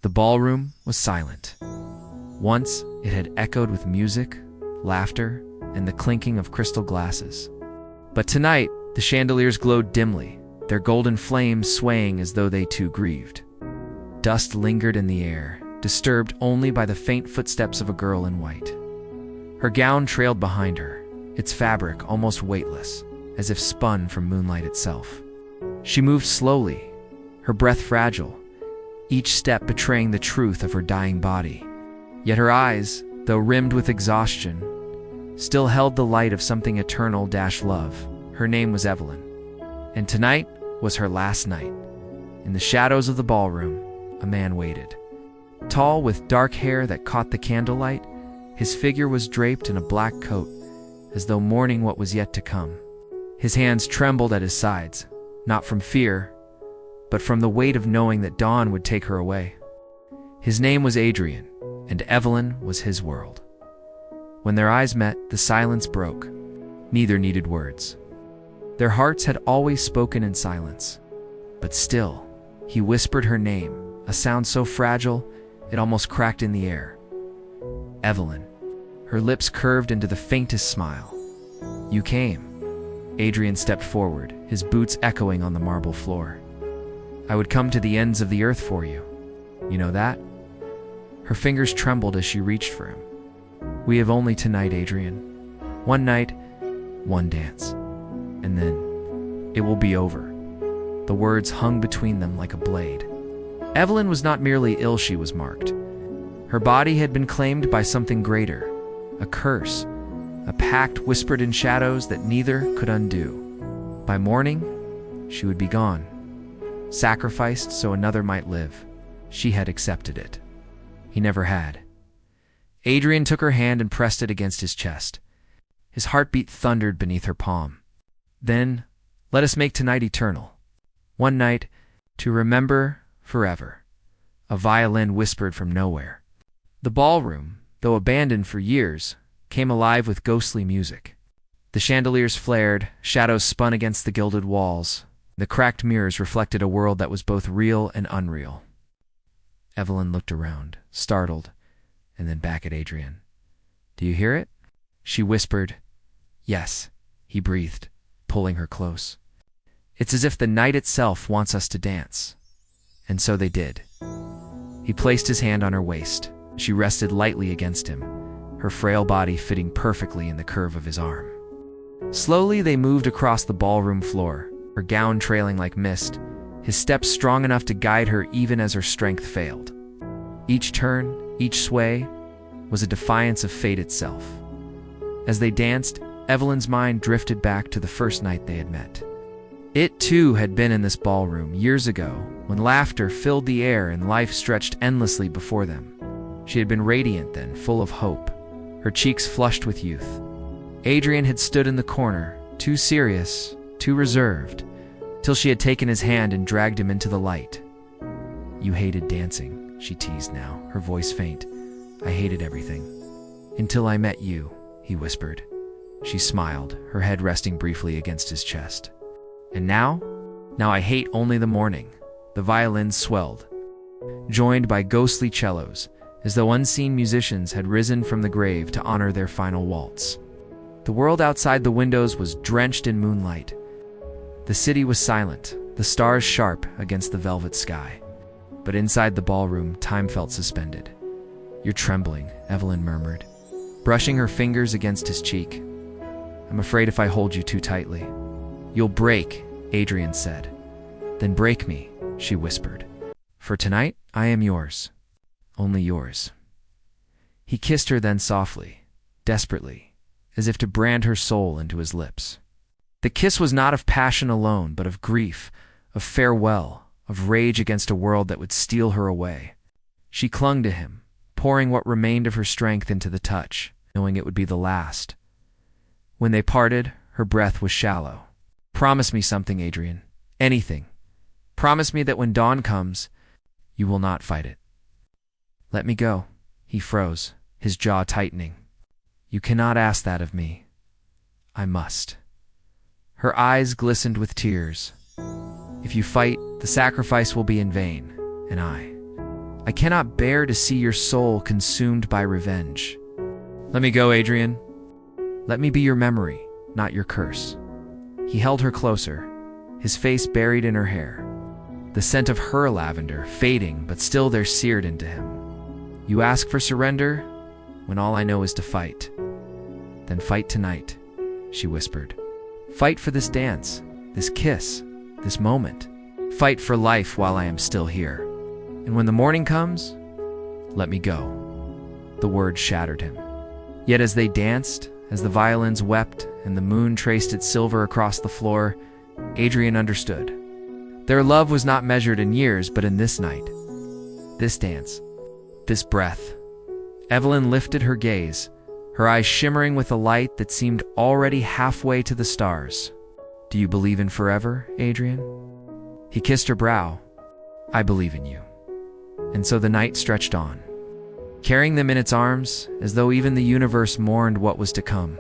The ballroom was silent. Once it had echoed with music, laughter, and the clinking of crystal glasses. But tonight, the chandeliers glowed dimly, their golden flames swaying as though they too grieved. Dust lingered in the air, disturbed only by the faint footsteps of a girl in white. Her gown trailed behind her, its fabric almost weightless, as if spun from moonlight itself. She moved slowly, her breath fragile, each step betraying the truth of her dying body. Yet her eyes, though rimmed with exhaustion, still held the light of something eternal - love. Her name was Evelyn. And tonight was her last night. In the shadows of the ballroom, a man waited. Tall, with dark hair that caught the candlelight, his figure was draped in a black coat, as though mourning what was yet to come. His hands trembled at his sides, not from fear, but from the weight of knowing that dawn would take her away. His name was Adrian, and Evelyn was his world. When their eyes met, the silence broke. Neither needed words. Their hearts had always spoken in silence. But still, he whispered her name, a sound so fragile it almost cracked in the air. Evelyn. Her lips curved into the faintest smile. "You came." Adrian stepped forward, his boots echoing on the marble floor. "I would come to the ends of the earth for you. You know that?" Her fingers trembled as she reached for him. "We have only tonight, Adrian. One night, one dance. And then it will be over." The words hung between them like a blade. Evelyn was not merely ill, she was marked. Her body had been claimed by something greater, a curse, a pact whispered in shadows that neither could undo. By morning, she would be gone, sacrificed so another might live. She had accepted it. He never had. Adrian took her hand and pressed it against his chest. His heartbeat thundered beneath her palm. "Then, let us make tonight eternal. One night, to remember forever," a violin whispered from nowhere. The ballroom, though abandoned for years, came alive with ghostly music. The chandeliers flared, shadows spun against the gilded walls. The cracked mirrors reflected a world that was both real and unreal. Evelyn looked around, startled, and then back at Adrian. "Do you hear it?" She whispered. "Yes," he breathed, pulling her close. "It's as if the night itself wants us to dance." And so they did. He placed his hand on her waist. She rested lightly against him, her frail body fitting perfectly in the curve of his arm. Slowly they moved across the ballroom floor, her gown trailing like mist, his steps strong enough to guide her even as her strength failed. Each turn, each sway, was a defiance of fate itself. As they danced, Evelyn's mind drifted back to the first night they had met. It too had been in this ballroom years ago, when laughter filled the air and life stretched endlessly before them. She had been radiant then, full of hope, her cheeks flushed with youth. Adrian had stood in the corner, too serious, too reserved, till she had taken his hand and dragged him into the light. "You hated dancing," she teased now, her voice faint. "I hated everything. Until I met you," he whispered. She smiled, her head resting briefly against his chest. "And now? Now I hate only the morning." The violins swelled, joined by ghostly cellos, as though unseen musicians had risen from the grave to honor their final waltz. The world outside the windows was drenched in moonlight. The city was silent, the stars sharp against the velvet sky. But inside the ballroom, time felt suspended. "You're trembling," Evelyn murmured, brushing her fingers against his cheek. "I'm afraid if I hold you too tightly." "You'll break," Adrian said. "Then break me," she whispered. "For tonight, I am yours. Only yours." He kissed her then softly, desperately, as if to brand her soul into his lips. The kiss was not of passion alone, but of grief, of farewell, of rage against a world that would steal her away. She clung to him, pouring what remained of her strength into the touch, knowing it would be the last. When they parted, her breath was shallow. "Promise me something, Adrian. Anything. Promise me that when dawn comes, you will not fight it." "Let me go." He froze, his jaw tightening. "You cannot ask that of me." "I must." Her eyes glistened with tears. "If you fight, the sacrifice will be in vain, and I cannot bear to see your soul consumed by revenge. Let me go, Adrian. Let me be your memory, not your curse. He held her closer, his face buried in her hair. The scent of her lavender, fading, but still there seared into him. You ask for surrender, when all I know is to fight. Then fight tonight, she whispered. Fight for this dance, this kiss, this moment. Fight for life while I am still here. And when the morning comes, let me go. The words shattered him. Yet as they danced, as the violins wept and the moon traced its silver across the floor, Adrian understood. Their love was not measured in years, but in this night, this dance, this breath. Evelyn lifted her gaze, her eyes shimmering with a light that seemed already halfway to the stars. Do you believe in forever, Adrian? He kissed her brow. I believe in you. And so the night stretched on, carrying them in its arms, as though even the universe mourned what was to come.